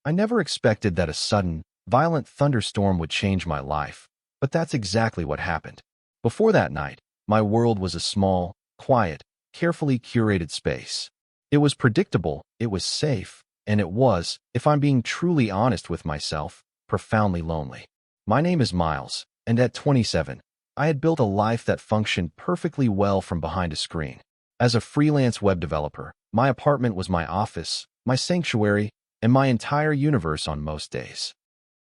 I never expected that a sudden, violent thunderstorm would change my life, but that's exactly what happened. Before that night, my world was a small, quiet, carefully curated space. It was predictable, it was safe, and it was, if I'm being truly honest with myself, profoundly lonely. My name is Miles, and at 27, I had built a life that functioned perfectly well from behind a screen. As a freelance web developer, my apartment was my office, my sanctuary, and my entire universe on most days.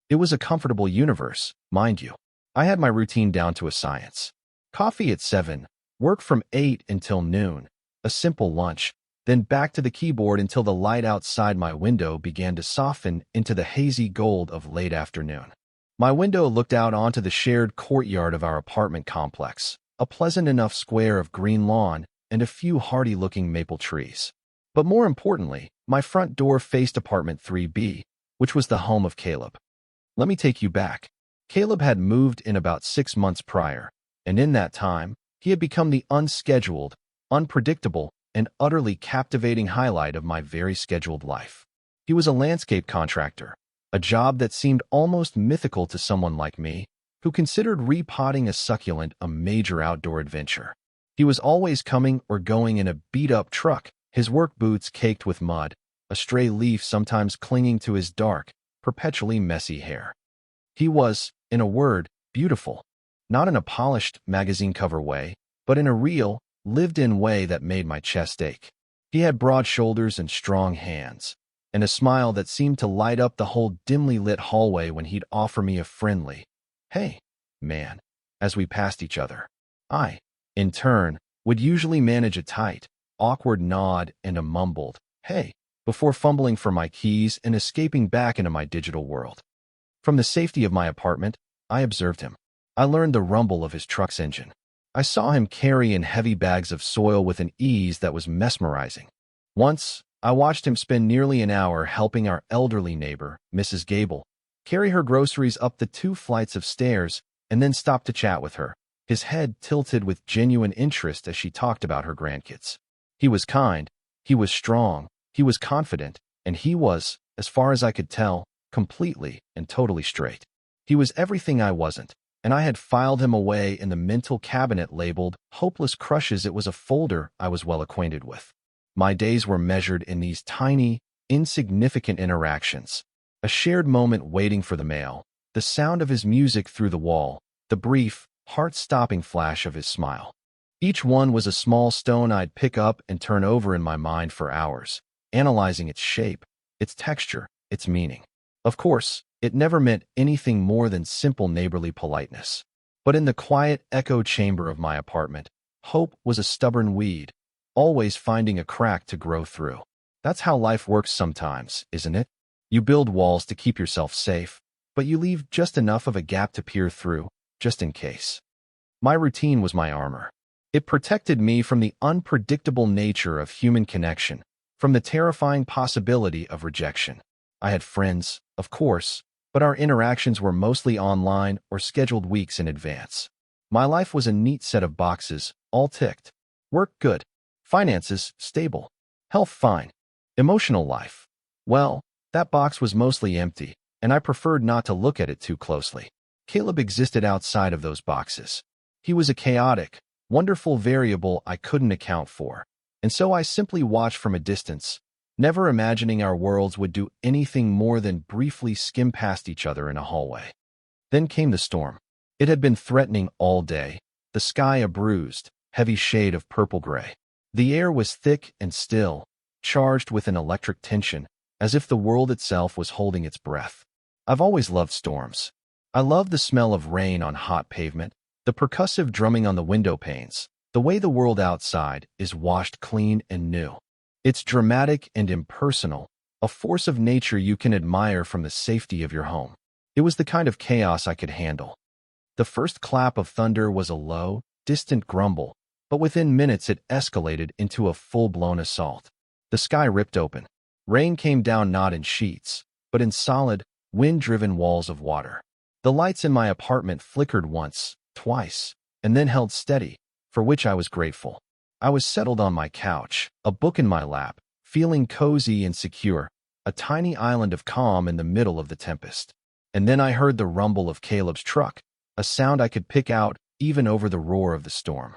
It was a comfortable universe, mind you. I had my routine down to a science. Coffee at 7, work from 8 until noon, a simple lunch, then back to the keyboard until the light outside my window began to soften into the hazy gold of late afternoon. My window looked out onto the shared courtyard of our apartment complex, a pleasant enough square of green lawn and a few hardy-looking maple trees. But more importantly, my front door faced apartment 3B, which was the home of Caleb. Let me take you back. Caleb had moved in about 6 months prior, and in that time, he had become the unscheduled, unpredictable, and utterly captivating highlight of my very scheduled life. He was a landscape contractor, a job that seemed almost mythical to someone like me, who considered repotting a succulent a major outdoor adventure. He was always coming or going in a beat-up truck, his work boots caked with mud, a stray leaf sometimes clinging to his dark, perpetually messy hair. He was, in a word, beautiful, not in a polished magazine cover way, but in a real, lived-in way that made my chest ache. He had broad shoulders and strong hands, and a smile that seemed to light up the whole dimly lit hallway when he'd offer me a friendly, "Hey, man," as we passed each other. I, in turn, would usually manage a tight, awkward nod and a mumbled, "Hey," before fumbling for my keys and escaping back into my digital world. From the safety of my apartment, I observed him. I learned the rumble of his truck's engine. I saw him carry in heavy bags of soil with an ease that was mesmerizing. Once, I watched him spend nearly an hour helping our elderly neighbor, Mrs. Gable, carry her groceries up the 2 flights of stairs and then stop to chat with her, his head tilted with genuine interest as she talked about her grandkids. He was kind, he was strong, he was confident, and he was, as far as I could tell, completely and totally straight. He was everything I wasn't, and I had filed him away in the mental cabinet labeled Hopeless Crushes. It was a folder I was well acquainted with. My days were measured in these tiny, insignificant interactions. A shared moment waiting for the mail, the sound of his music through the wall, the brief, heart-stopping flash of his smile. Each one was a small stone I'd pick up and turn over in my mind for hours, analyzing its shape, its texture, its meaning. Of course, it never meant anything more than simple neighborly politeness. But in the quiet echo chamber of my apartment, hope was a stubborn weed, always finding a crack to grow through. That's how life works sometimes, isn't it? You build walls to keep yourself safe, but you leave just enough of a gap to peer through, just in case. My routine was my armor. It protected me from the unpredictable nature of human connection, from the terrifying possibility of rejection. I had friends, of course, but our interactions were mostly online or scheduled weeks in advance. My life was a neat set of boxes, all ticked. Work good. Finances stable. Health fine. Emotional life. Well, that box was mostly empty, and I preferred not to look at it too closely. Caleb existed outside of those boxes. He was a chaotic, wonderful variable I couldn't account for, and so I simply watched from a distance, never imagining our worlds would do anything more than briefly skim past each other in a hallway. Then came the storm. It had been threatening all day, the sky a bruised, heavy shade of purple-gray. The air was thick and still, charged with an electric tension, as if the world itself was holding its breath. I've always loved storms. I love the smell of rain on hot pavement, the percussive drumming on the window panes, the way the world outside is washed clean and new. It's dramatic and impersonal, a force of nature you can admire from the safety of your home. It was the kind of chaos I could handle. The first clap of thunder was a low, distant grumble, but within minutes it escalated into a full-blown assault. The sky ripped open. Rain came down not in sheets, but in solid, wind-driven walls of water. The lights in my apartment flickered once, twice, and then held steady, for which I was grateful. I was settled on my couch, a book in my lap, feeling cozy and secure, a tiny island of calm in the middle of the tempest. And then I heard the rumble of Caleb's truck, a sound I could pick out even over the roar of the storm.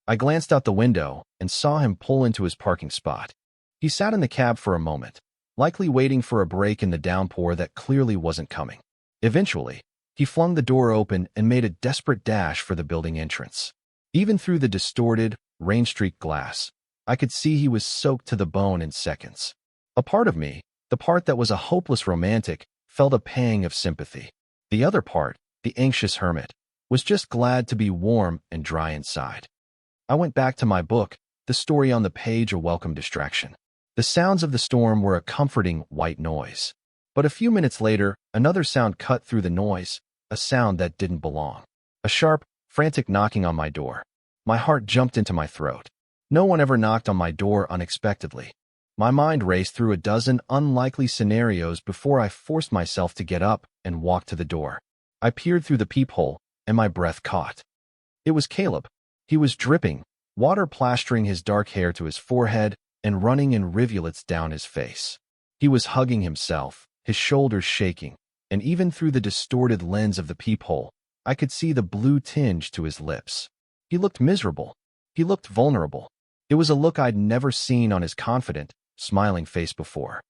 I glanced out the window and saw him pull into his parking spot. He sat in the cab for a moment, likely waiting for a break in the downpour that clearly wasn't coming. Eventually, he flung the door open and made a desperate dash for the building entrance. Even through the distorted, rain-streaked glass, I could see he was soaked to the bone in seconds. A part of me, the part that was a hopeless romantic, felt a pang of sympathy. The other part, the anxious hermit, was just glad to be warm and dry inside. I went back to my book, the story on the page a welcome distraction. The sounds of the storm were a comforting white noise. But a few minutes later, another sound cut through the noise, a sound that didn't belong. A sharp, frantic knocking on my door. My heart jumped into my throat. No one ever knocked on my door unexpectedly. My mind raced through a dozen unlikely scenarios before I forced myself to get up and walk to the door. I peered through the peephole, and my breath caught. It was Caleb. He was dripping, water plastering his dark hair to his forehead and running in rivulets down his face. He was hugging himself, his shoulders shaking, and even through the distorted lens of the peephole, I could see the blue tinge to his lips. He looked miserable. He looked vulnerable. It was a look I'd never seen on his confident, smiling face before.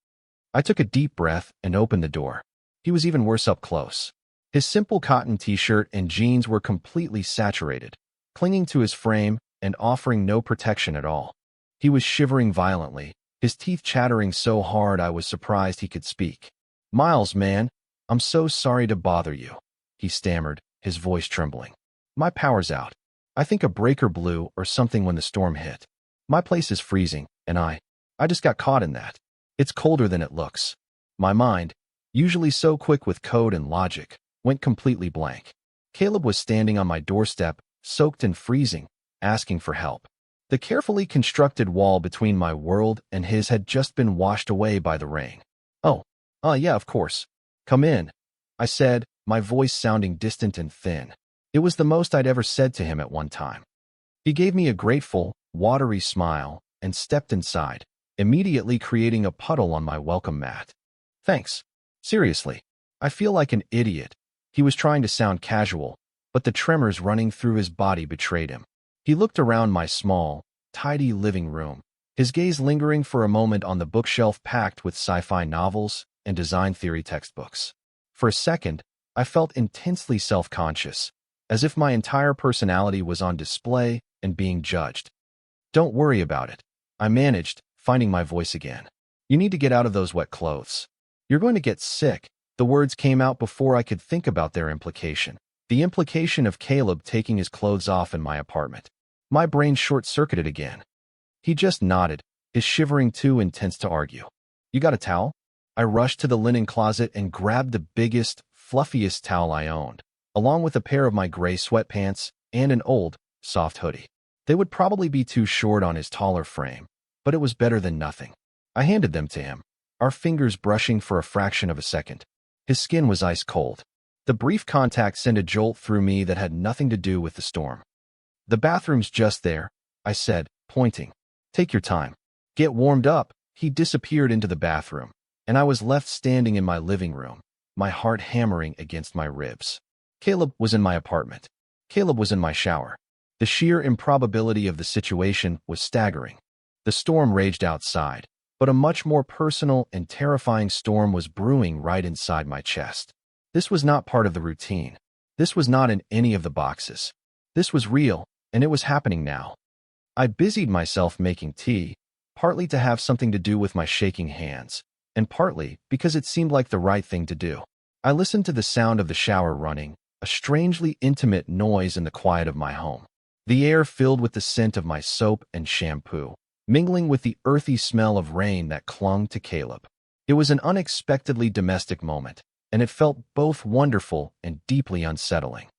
I took a deep breath and opened the door. He was even worse up close. His simple cotton t-shirt and jeans were completely saturated, clinging to his frame and offering no protection at all. He was shivering violently, his teeth chattering so hard I was surprised he could speak. "Miles, man, I'm so sorry to bother you," he stammered, his voice trembling. "My power's out. I think a breaker blew or something when the storm hit. My place is freezing, and I just got caught in that. It's colder than it looks." My mind, usually so quick with code and logic, went completely blank. Caleb was standing on my doorstep, soaked and freezing, asking for help. The carefully constructed wall between my world and his had just been washed away by the rain. Yeah, of course. Come in," I said, my voice sounding distant and thin. It was the most I'd ever said to him at one time. He gave me a grateful, watery smile and stepped inside, immediately creating a puddle on my welcome mat. "Thanks. Seriously, I feel like an idiot." He was trying to sound casual, but the tremors running through his body betrayed him. He looked around my small, tidy living room, his gaze lingering for a moment on the bookshelf packed with sci-fi novels and design theory textbooks. For a second, I felt intensely self-conscious, as if my entire personality was on display and being judged. "Don't worry about it," I managed, finding my voice again. "You need to get out of those wet clothes. You're going to get sick." The words came out before I could think about their implication. The implication of Caleb taking his clothes off in my apartment. My brain short-circuited again. He just nodded, his shivering too intense to argue. "You got a towel?" I rushed to the linen closet and grabbed the biggest, fluffiest towel I owned, along with a pair of my gray sweatpants and an old, soft hoodie. They would probably be too short on his taller frame, but it was better than nothing. I handed them to him, our fingers brushing for a fraction of a second. His skin was ice cold. The brief contact sent a jolt through me that had nothing to do with the storm. "The bathroom's just there," I said, pointing. "Take your time. Get warmed up." He disappeared into the bathroom, and I was left standing in my living room, my heart hammering against my ribs. Caleb was in my apartment. Caleb was in my shower. The sheer improbability of the situation was staggering. The storm raged outside, but a much more personal and terrifying storm was brewing right inside my chest. This was not part of the routine. This was not in any of the boxes. This was real, and it was happening now. I busied myself making tea, partly to have something to do with my shaking hands, and partly because it seemed like the right thing to do. I listened to the sound of the shower running, a strangely intimate noise in the quiet of my home. The air filled with the scent of my soap and shampoo, mingling with the earthy smell of rain that clung to Caleb. It was an unexpectedly domestic moment, and it felt both wonderful and deeply unsettling.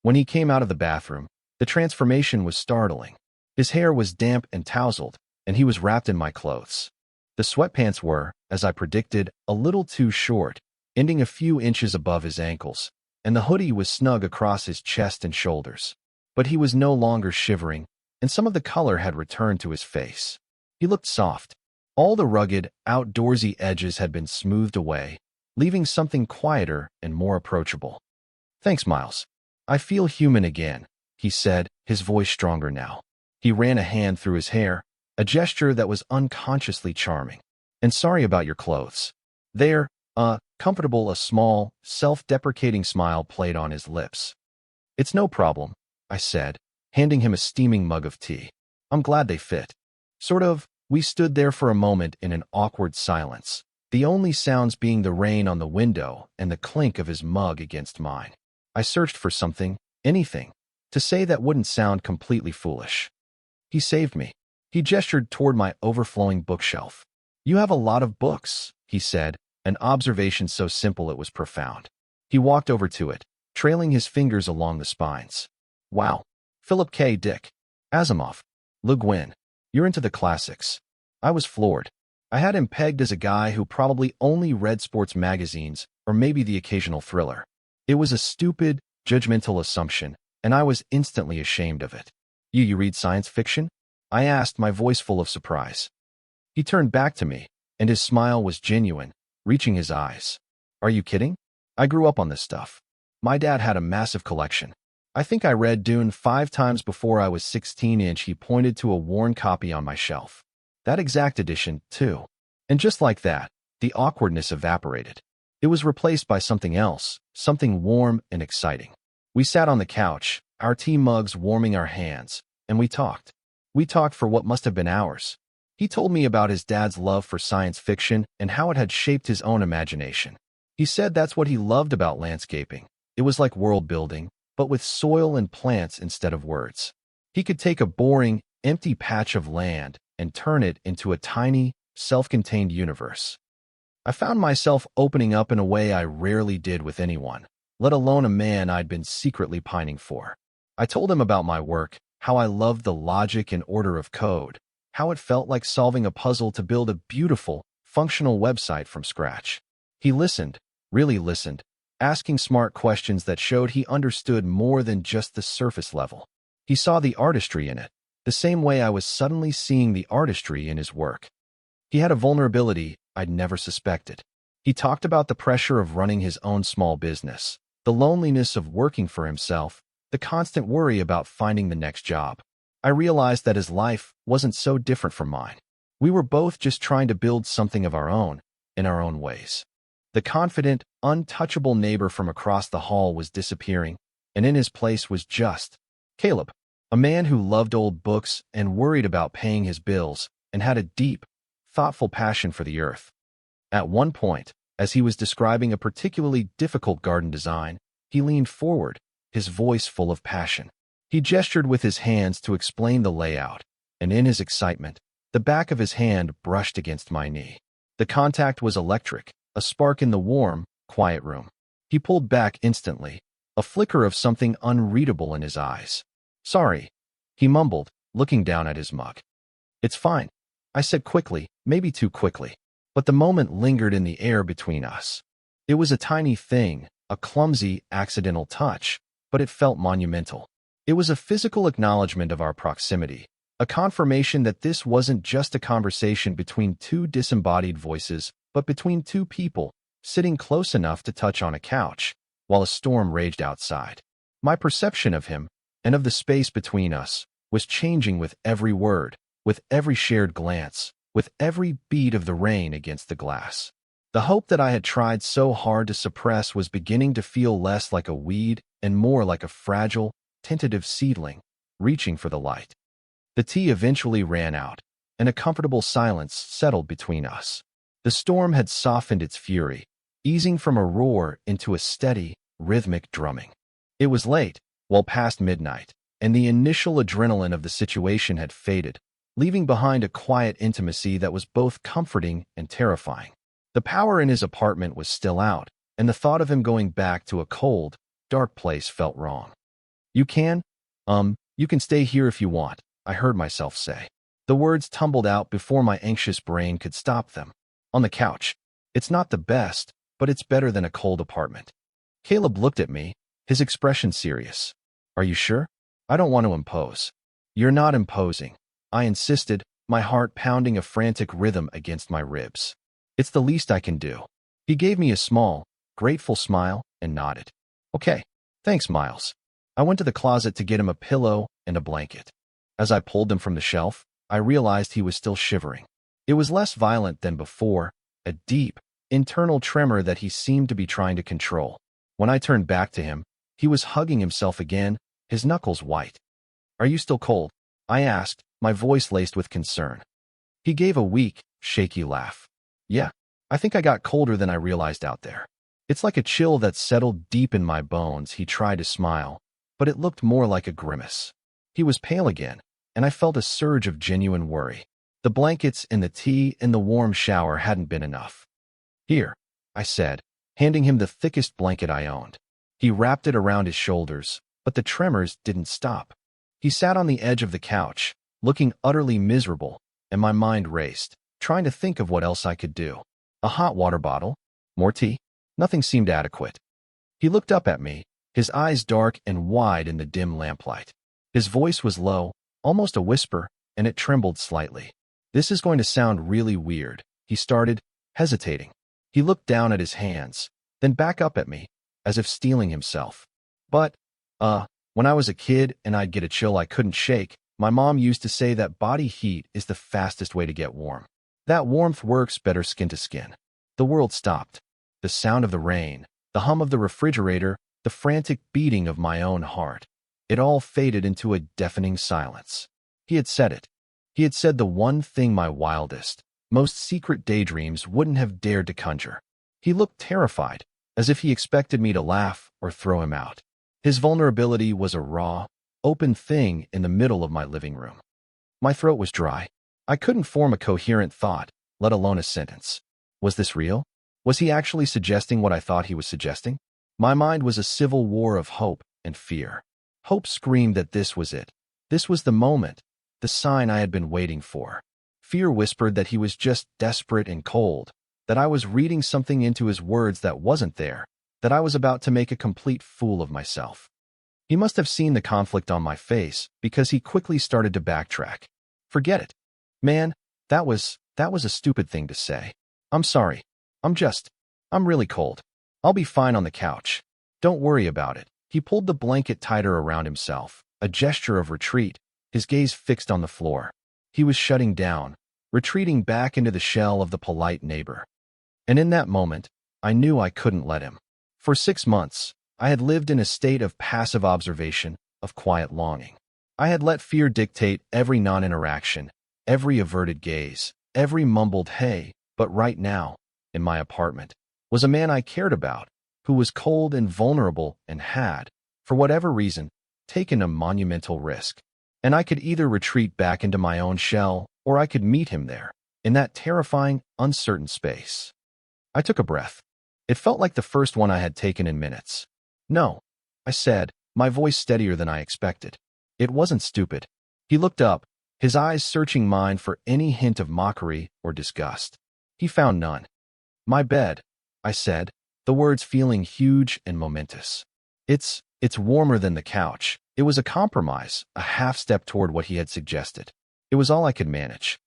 When he came out of the bathroom, the transformation was startling. His hair was damp and tousled, and he was wrapped in my clothes. The sweatpants were, as I predicted, a little too short, ending a few inches above his ankles, and the hoodie was snug across his chest and shoulders. But he was no longer shivering, and some of the color had returned to his face. He looked soft. All the rugged, outdoorsy edges had been smoothed away, leaving something quieter and more approachable. "Thanks, Miles. I feel human again," he said, his voice stronger now. He ran a hand through his hair, a gesture that was unconsciously charming. "And sorry about your clothes. They're, comfortable." A small, self-deprecating smile played on his lips. "It's no problem," I said, handing him a steaming mug of tea. "I'm glad they fit." Sort of. We stood there for a moment in an awkward silence, the only sounds being the rain on the window and the clink of his mug against mine. I searched for something, anything, to say that wouldn't sound completely foolish. "He saved me." He gestured toward my overflowing bookshelf. "You have a lot of books," he said, an observation so simple it was profound. He walked over to it, trailing his fingers along the spines. "Wow. Philip K. Dick. Asimov. Le Guin. You're into the classics." I was floored. I had him pegged as a guy who probably only read sports magazines or maybe the occasional thriller. It was a stupid, judgmental assumption, and I was instantly ashamed of it. You read science fiction?" I asked, my voice full of surprise. He turned back to me, and his smile was genuine, reaching his eyes. "Are you kidding? I grew up on this stuff. My dad had a massive collection. I think I read Dune 5 times before I was 16-inch." He pointed to a worn copy on my shelf. "That exact edition, too." And just like that, the awkwardness evaporated. It was replaced by something else, something warm and exciting. We sat on the couch, our tea mugs warming our hands, and we talked. We talked for what must have been hours. He told me about his dad's love for science fiction and how it had shaped his own imagination. He said that's what he loved about landscaping. It was like world building, but with soil and plants instead of words. He could take a boring, empty patch of land and turn it into a tiny, self-contained universe. I found myself opening up in a way I rarely did with anyone, let alone a man I'd been secretly pining for. I told him about my work, how I loved the logic and order of code, how it felt like solving a puzzle to build a beautiful, functional website from scratch. He listened, really listened, asking smart questions that showed he understood more than just the surface level. He saw the artistry in it, the same way I was suddenly seeing the artistry in his work. He had a vulnerability I'd never suspected. He talked about the pressure of running his own small business, the loneliness of working for himself, the constant worry about finding the next job. I realized that his life wasn't so different from mine. We were both just trying to build something of our own, in our own ways. The confident, untouchable neighbor from across the hall was disappearing, and in his place was just Caleb, a man who loved old books and worried about paying his bills and had a deep, thoughtful passion for the earth. At one point, as he was describing a particularly difficult garden design, he leaned forward, his voice full of passion. He gestured with his hands to explain the layout, and in his excitement, the back of his hand brushed against my knee. The contact was electric, a spark in the warm, quiet room. He pulled back instantly, a flicker of something unreadable in his eyes. "Sorry," he mumbled, looking down at his mug. "It's fine," I said quickly, maybe too quickly. But the moment lingered in the air between us. It was a tiny thing, a clumsy, accidental touch, but it felt monumental. It was a physical acknowledgement of our proximity, a confirmation that this wasn't just a conversation between two disembodied voices, but between two people, sitting close enough to touch on a couch, while a storm raged outside. My perception of him, and of the space between us, was changing with every word, with every shared glance, with every beat of the rain against the glass. The hope that I had tried so hard to suppress was beginning to feel less like a weed and more like a fragile, tentative seedling, reaching for the light. The tea eventually ran out, and a comfortable silence settled between us. The storm had softened its fury, easing from a roar into a steady, rhythmic drumming. It was late, well past midnight, and the initial adrenaline of the situation had faded, leaving behind a quiet intimacy that was both comforting and terrifying. The power in his apartment was still out, and the thought of him going back to a cold, dark place felt wrong. You can stay here if you want," I heard myself say. The words tumbled out before my anxious brain could stop them. "On the couch. It's not the best, but it's better than a cold apartment." Caleb looked at me, his expression serious. "Are you sure? I don't want to impose." "You're not imposing," I insisted, my heart pounding a frantic rhythm against my ribs. It's the least I can do. He gave me a small, grateful smile and nodded. Okay, thanks, Miles. I went to the closet to get him a pillow and a blanket. As I pulled them from the shelf, I realized he was still shivering. It was less violent than before, a deep, internal tremor that he seemed to be trying to control. When I turned back to him, he was hugging himself again, his knuckles white. Are you still cold? I asked, my voice laced with concern. He gave a weak, shaky laugh. Yeah, I think I got colder than I realized out there. It's like a chill that settled deep in my bones. He tried to smile, but it looked more like a grimace. He was pale again, and I felt a surge of genuine worry. The blankets and the tea and the warm shower hadn't been enough. Here, I said, handing him the thickest blanket I owned. He wrapped it around his shoulders, but the tremors didn't stop. He sat on the edge of the couch, looking utterly miserable, and my mind raced, trying to think of what else I could do. A hot water bottle? More tea? Nothing seemed adequate. He looked up at me, his eyes dark and wide in the dim lamplight. His voice was low, almost a whisper, and it trembled slightly. This is going to sound really weird, he started, hesitating. He looked down at his hands, then back up at me, as if steeling himself. But, when I was a kid and I'd get a chill I couldn't shake, my mom used to say that body heat is the fastest way to get warm. That warmth works better skin to skin. The world stopped. The sound of the rain, the hum of the refrigerator, the frantic beating of my own heart. It all faded into a deafening silence. He had said it. He had said the one thing my wildest, most secret daydreams wouldn't have dared to conjure. He looked terrified, as if he expected me to laugh or throw him out. His vulnerability was a raw, open thing in the middle of my living room. My throat was dry. I couldn't form a coherent thought, let alone a sentence. Was this real? Was he actually suggesting what I thought he was suggesting? My mind was a civil war of hope and fear. Hope screamed that this was it. This was the moment, the sign I had been waiting for. Fear whispered that he was just desperate and cold, that I was reading something into his words that wasn't there, that I was about to make a complete fool of myself. He must have seen the conflict on my face because he quickly started to backtrack. Forget it. Man, that was a stupid thing to say. I'm sorry. I'm really cold. I'll be fine on the couch. Don't worry about it. He pulled the blanket tighter around himself, a gesture of retreat, his gaze fixed on the floor. He was shutting down, retreating back into the shell of the polite neighbor. And in that moment, I knew I couldn't let him. For 6 months, I had lived in a state of passive observation, of quiet longing. I had let fear dictate every non-interaction, every averted gaze, every mumbled hey, but right now, in my apartment, was a man I cared about, who was cold and vulnerable and had, for whatever reason, taken a monumental risk. And I could either retreat back into my own shell, or I could meet him there, in that terrifying, uncertain space. I took a breath. It felt like the first one I had taken in minutes. No, I said, my voice steadier than I expected. It wasn't stupid. He looked up, his eyes searching mine for any hint of mockery or disgust. He found none. My bed, I said, the words feeling huge and momentous. It's warmer than the couch. It was a compromise, a half step toward what he had suggested. It was all I could manage.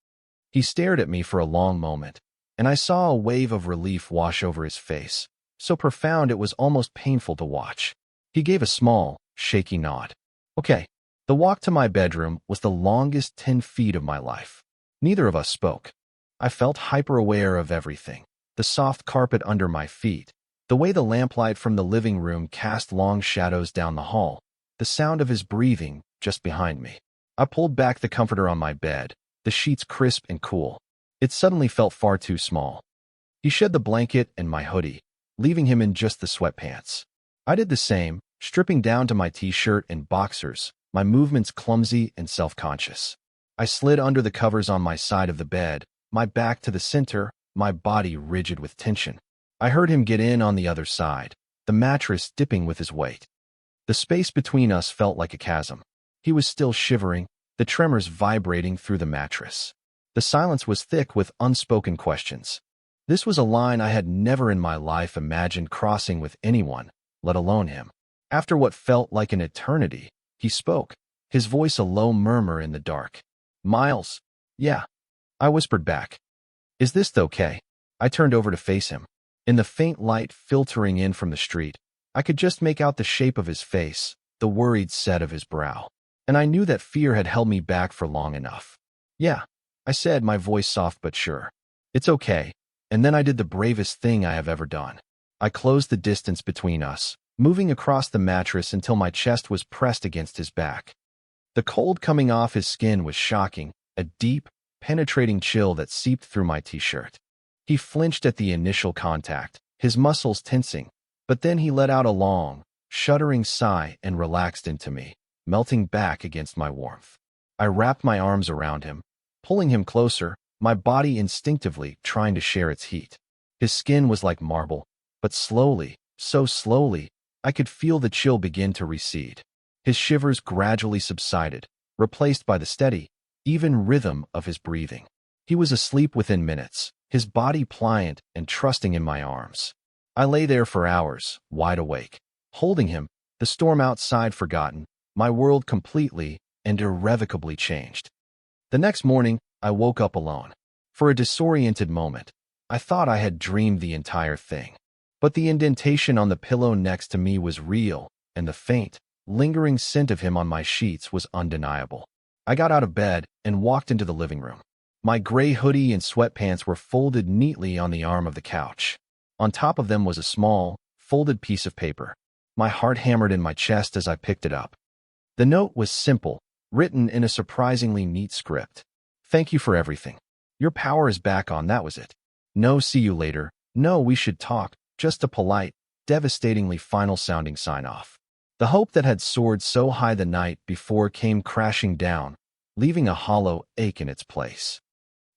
He stared at me for a long moment, and I saw a wave of relief wash over his face, so profound it was almost painful to watch. He gave a small, shaky nod. Okay. The walk to my bedroom was the longest 10 feet of my life. Neither of us spoke. I felt hyper-aware of everything. The soft carpet under my feet, the way the lamplight from the living room cast long shadows down the hall, the sound of his breathing just behind me. I pulled back the comforter on my bed, the sheets crisp and cool. It suddenly felt far too small. He shed the blanket and my hoodie, leaving him in just the sweatpants. I did the same, stripping down to my t-shirt and boxers, my movements clumsy and self-conscious. I slid under the covers on my side of the bed, my back to the center, my body rigid with tension. I heard him get in on the other side, the mattress dipping with his weight. The space between us felt like a chasm. He was still shivering, the tremors vibrating through the mattress. The silence was thick with unspoken questions. This was a line I had never in my life imagined crossing with anyone, let alone him. After what felt like an eternity, he spoke, his voice a low murmur in the dark. Miles, Yeah, I whispered back. Is this okay? I turned over to face him. In the faint light filtering in from the street, I could just make out the shape of his face, the worried set of his brow. And I knew that fear had held me back for long enough. Yeah, I said, my voice soft but sure. It's okay. And then I did the bravest thing I have ever done. I closed the distance between us, moving across the mattress until my chest was pressed against his back. The cold coming off his skin was shocking, a deep, penetrating chill that seeped through my t-shirt. He flinched at the initial contact, his muscles tensing, but then he let out a long, shuddering sigh and relaxed into me, melting back against my warmth. I wrapped my arms around him, pulling him closer, my body instinctively trying to share its heat. His skin was like marble, but slowly, so slowly, I could feel the chill begin to recede. His shivers gradually subsided, replaced by the steady, even rhythm of his breathing. He was asleep within minutes, his body pliant and trusting in my arms. I lay there for hours, wide awake, holding him, the storm outside forgotten, my world completely and irrevocably changed. The next morning, I woke up alone. For a disoriented moment, I thought I had dreamed the entire thing. But the indentation on the pillow next to me was real, and the faint, lingering scent of him on my sheets was undeniable. I got out of bed and walked into the living room. My gray hoodie and sweatpants were folded neatly on the arm of the couch. On top of them was a small, folded piece of paper. My heart hammered in my chest as I picked it up. The note was simple, written in a surprisingly neat script. Thank you for everything. Your power is back on, that was it. No see you later, no we should talk, just a polite, devastatingly final-sounding sign-off. The hope that had soared so high the night before came crashing down, leaving a hollow ache in its place.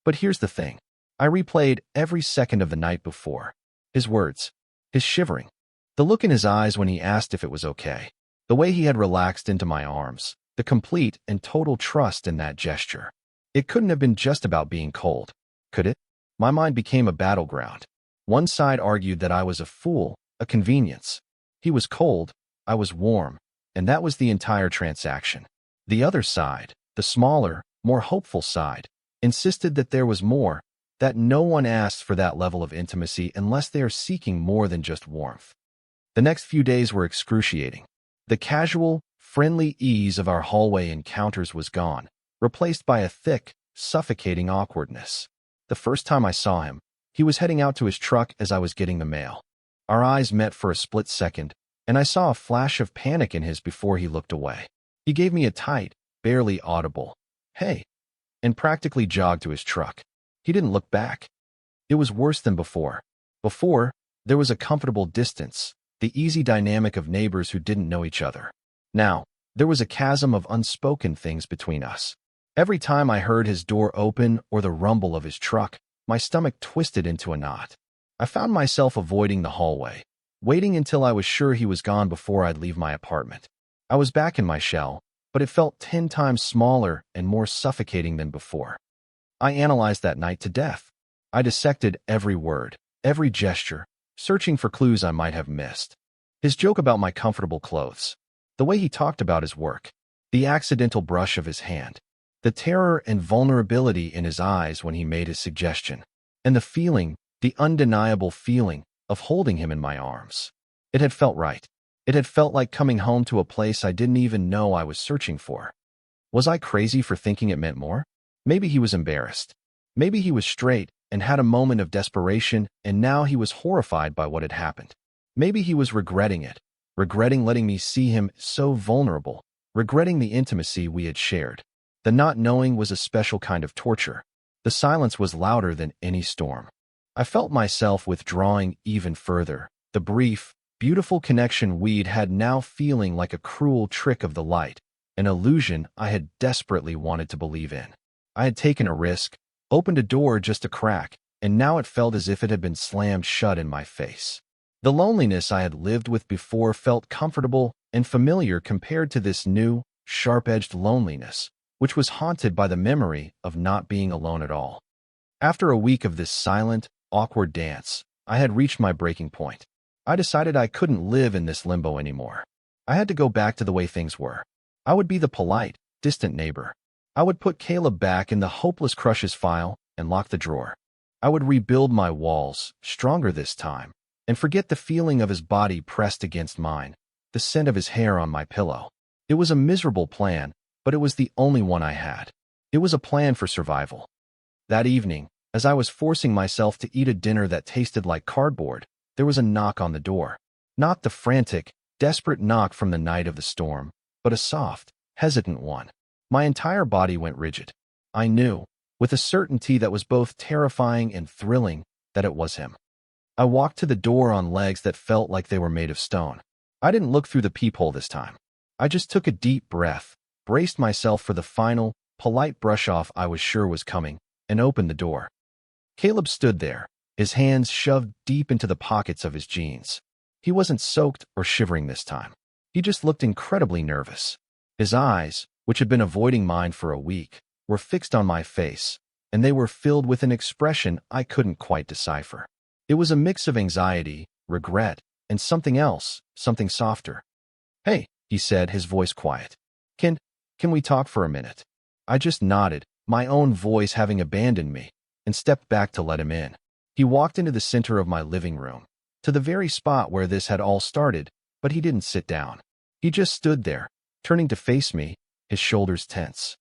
But here's the thing. I replayed every second of the night before. His words, his shivering, the look in his eyes when he asked if it was okay, the way he had relaxed into my arms, the complete and total trust in that gesture. It couldn't have been just about being cold, could it? My mind became a battleground. One side argued that I was a fool, a convenience. He was cold, I was warm, and that was the entire transaction. The other side, the smaller, more hopeful side, insisted that there was more, that no one asks for that level of intimacy unless they are seeking more than just warmth. The next few days were excruciating. The casual, friendly ease of our hallway encounters was gone, replaced by a thick, suffocating awkwardness. The first time I saw him, he was heading out to his truck as I was getting the mail. Our eyes met for a split second, and I saw a flash of panic in his before he looked away. He gave me a tight, barely audible, "Hey," and practically jogged to his truck. He didn't look back. It was worse than before. Before, there was a comfortable distance, the easy dynamic of neighbors who didn't know each other. Now, there was a chasm of unspoken things between us. Every time I heard his door open or the rumble of his truck, my stomach twisted into a knot. I found myself avoiding the hallway, waiting until I was sure he was gone before I'd leave my apartment. I was back in my shell, but it felt 10 times smaller and more suffocating than before. I analyzed that night to death. I dissected every word, every gesture, searching for clues I might have missed. His joke about my comfortable clothes, the way he talked about his work, the accidental brush of his hand, the terror and vulnerability in his eyes when he made his suggestion, and the feeling, the undeniable feeling, of holding him in my arms. It had felt right. It had felt like coming home to a place I didn't even know I was searching for. Was I crazy for thinking it meant more? Maybe he was embarrassed. Maybe he was straight and had a moment of desperation, and now he was horrified by what had happened. Maybe he was regretting it, regretting letting me see him so vulnerable, regretting the intimacy we had shared. The not knowing was a special kind of torture. The silence was louder than any storm. I felt myself withdrawing even further, the brief, beautiful connection we'd had now feeling like a cruel trick of the light, an illusion I had desperately wanted to believe in. I had taken a risk, opened a door just a crack, and now it felt as if it had been slammed shut in my face. The loneliness I had lived with before felt comfortable and familiar compared to this new, sharp-edged loneliness, which was haunted by the memory of not being alone at all. After a week of this silent, awkward dance, I had reached my breaking point. I decided I couldn't live in this limbo anymore. I had to go back to the way things were. I would be the polite, distant neighbor. I would put Caleb back in the hopeless crushes file and lock the drawer. I would rebuild my walls, stronger this time, and forget the feeling of his body pressed against mine, the scent of his hair on my pillow. It was a miserable plan, but it was the only one I had. It was a plan for survival. That evening, as I was forcing myself to eat a dinner that tasted like cardboard, there was a knock on the door. Not the frantic, desperate knock from the night of the storm, but a soft, hesitant one. My entire body went rigid. I knew, with a certainty that was both terrifying and thrilling, that it was him. I walked to the door on legs that felt like they were made of stone. I didn't look through the peephole this time. I just took a deep breath, braced myself for the final, polite brush-off I was sure was coming, and opened the door. Caleb stood there, his hands shoved deep into the pockets of his jeans. He wasn't soaked or shivering this time. He just looked incredibly nervous. His eyes, which had been avoiding mine for a week, were fixed on my face, and they were filled with an expression I couldn't quite decipher. It was a mix of anxiety, regret, and something else, something softer. "Hey," he said, his voice quiet. Can we talk for a minute?" I just nodded, my own voice having abandoned me, and stepped back to let him in. He walked into the center of my living room, to the very spot where this had all started, but he didn't sit down. He just stood there, turning to face me, his shoulders tense.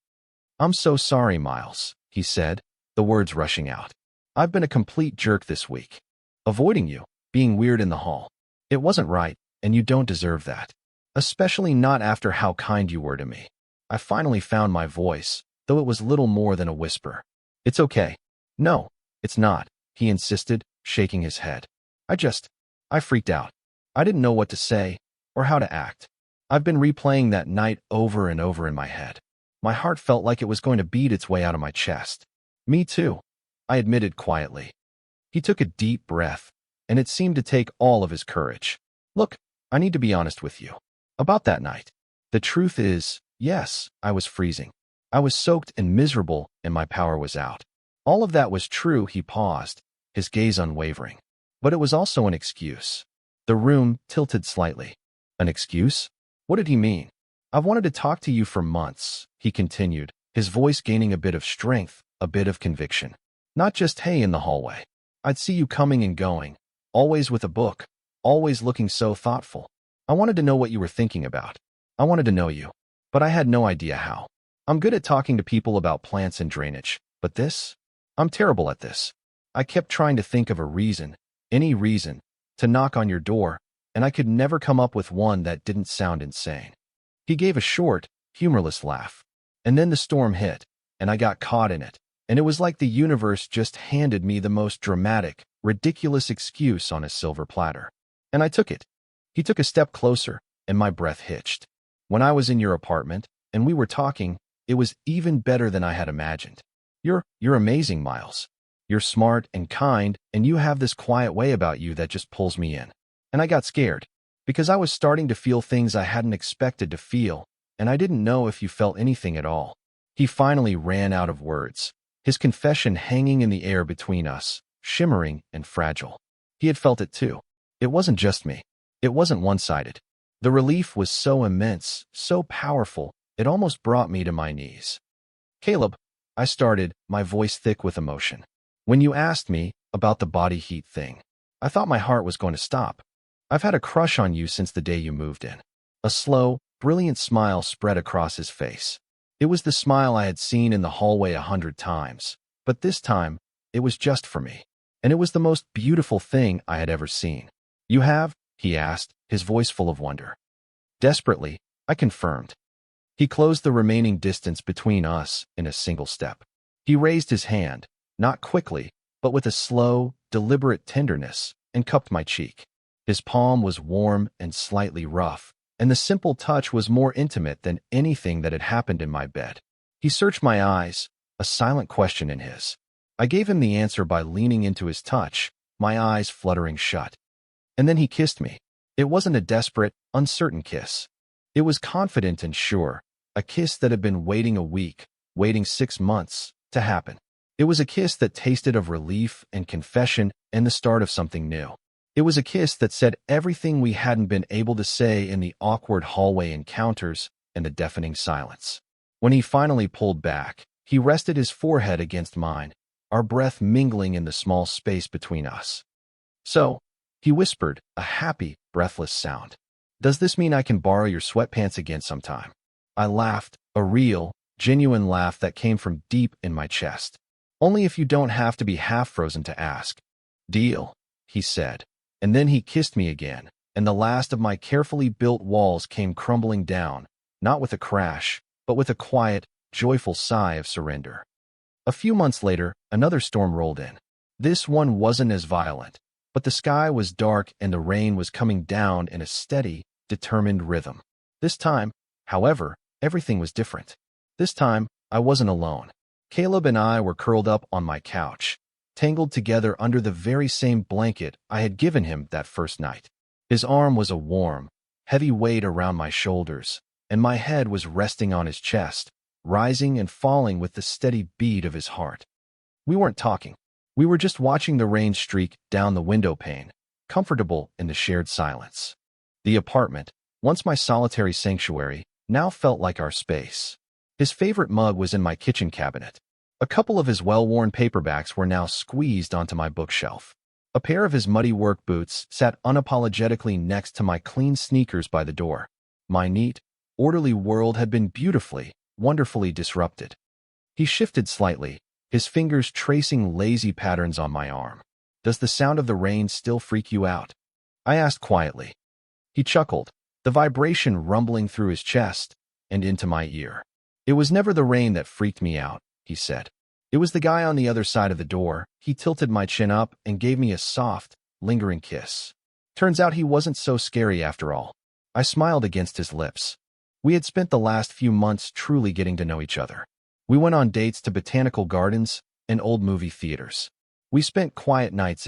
"I'm so sorry, Miles," he said, the words rushing out. "I've been a complete jerk this week. Avoiding you, being weird in the hall. It wasn't right, and you don't deserve that. Especially not after how kind you were to me." I finally found my voice, though it was little more than a whisper. "It's okay." "No, it's not," he insisted, shaking his head. I freaked out. I didn't know what to say, or how to act. I've been replaying that night over and over in my head. My heart felt like it was going to beat its way out of my chest. "Me too," I admitted quietly. He took a deep breath, and it seemed to take all of his courage. "Look, I need to be honest with you. About that night. The truth is, yes, I was freezing. I was soaked and miserable, and my power was out. All of that was true." He paused, his gaze unwavering. "But it was also an excuse." The room tilted slightly. "An excuse? What did he mean?" "I've wanted to talk to you for months," he continued, his voice gaining a bit of strength, a bit of conviction. "Not just hey in the hallway. I'd see you coming and going, always with a book, always looking so thoughtful. I wanted to know what you were thinking about. I wanted to know you, but I had no idea how. I'm good at talking to people about plants and drainage, but this? I'm terrible at this. I kept trying to think of a reason, any reason, to knock on your door, and I could never come up with one that didn't sound insane." He gave a short, humorless laugh. "And then the storm hit, and I got caught in it, and it was like the universe just handed me the most dramatic, ridiculous excuse on a silver platter. And I took it." He took a step closer, and my breath hitched. "When I was in your apartment, and we were talking, it was even better than I had imagined. You're amazing, Miles. You're smart and kind, and you have this quiet way about you that just pulls me in." And I got scared, because I was starting to feel things I hadn't expected to feel, and I didn't know if you felt anything at all. He finally ran out of words, his confession hanging in the air between us, shimmering and fragile. He had felt it too. It wasn't just me. It wasn't one-sided. The relief was so immense, so powerful, it almost brought me to my knees. "Caleb," I started, my voice thick with emotion. "When you asked me about the body heat thing, I thought my heart was going to stop. I've had a crush on you since the day you moved in." A slow, brilliant smile spread across his face. It was the smile I had seen in the hallway 100 times, but this time, it was just for me. And it was the most beautiful thing I had ever seen. "You have?" he asked, his voice full of wonder. Desperately, I confirmed. He closed the remaining distance between us in a single step. He raised his hand, not quickly, but with a slow, deliberate tenderness, and cupped my cheek. His palm was warm and slightly rough, and the simple touch was more intimate than anything that had happened in my bed. He searched my eyes, a silent question in his. I gave him the answer by leaning into his touch, my eyes fluttering shut. And then he kissed me. It wasn't a desperate, uncertain kiss. It was confident and sure, a kiss that had been waiting a week, waiting 6 months, to happen. It was a kiss that tasted of relief and confession and the start of something new. It was a kiss that said everything we hadn't been able to say in the awkward hallway encounters and the deafening silence. When he finally pulled back, he rested his forehead against mine, our breath mingling in the small space between us. "So," he whispered, a happy, breathless sound. "Does this mean I can borrow your sweatpants again sometime?" I laughed, a real, genuine laugh that came from deep in my chest. "Only if you don't have to be half frozen to ask." "Deal," he said. And then he kissed me again, and the last of my carefully built walls came crumbling down, not with a crash, but with a quiet, joyful sigh of surrender. A few months later, another storm rolled in. This one wasn't as violent, but the sky was dark and the rain was coming down in a steady, determined rhythm. This time, however, everything was different. This time, I wasn't alone. Caleb and I were curled up on my couch, tangled together under the very same blanket I had given him that first night. His arm was a warm, heavy weight around my shoulders, and my head was resting on his chest, rising and falling with the steady beat of his heart. We weren't talking. We were just watching the rain streak down the window pane, comfortable in the shared silence. The apartment, once my solitary sanctuary, now felt like our space. His favorite mug was in my kitchen cabinet. A couple of his well-worn paperbacks were now squeezed onto my bookshelf. A pair of his muddy work boots sat unapologetically next to my clean sneakers by the door. My neat, orderly world had been beautifully, wonderfully disrupted. He shifted slightly, his fingers tracing lazy patterns on my arm. "Does the sound of the rain still freak you out?" I asked quietly. He chuckled, the vibration rumbling through his chest and into my ear. "It was never the rain that freaked me out," he said. "It was the guy on the other side of the door." He tilted my chin up and gave me a soft, lingering kiss. Turns out he wasn't so scary after all. I smiled against his lips. We had spent the last few months truly getting to know each other. We went on dates to botanical gardens and old movie theaters. We spent quiet nights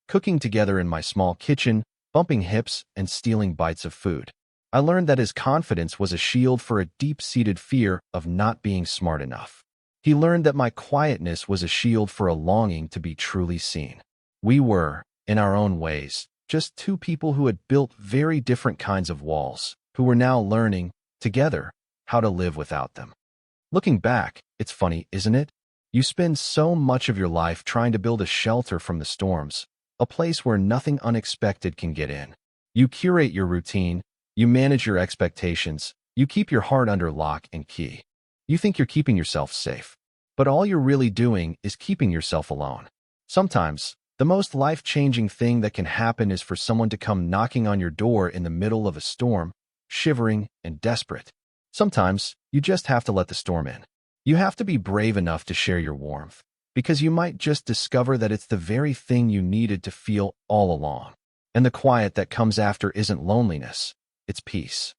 cooking together in my small kitchen, bumping hips and stealing bites of food. I learned that his confidence was a shield for a deep-seated fear of not being smart enough. He learned that my quietness was a shield for a longing to be truly seen. We were, in our own ways, just two people who had built very different kinds of walls, who were now learning, together, how to live without them. Looking back, it's funny, isn't it? You spend so much of your life trying to build a shelter from the storms, a place where nothing unexpected can get in. You curate your routine, you manage your expectations, you keep your heart under lock and key. You think you're keeping yourself safe, but all you're really doing is keeping yourself alone. Sometimes, the most life-changing thing that can happen is for someone to come knocking on your door in the middle of a storm, shivering and desperate. Sometimes, you just have to let the storm in. You have to be brave enough to share your warmth, because you might just discover that it's the very thing you needed to feel all along. And the quiet that comes after isn't loneliness, it's peace.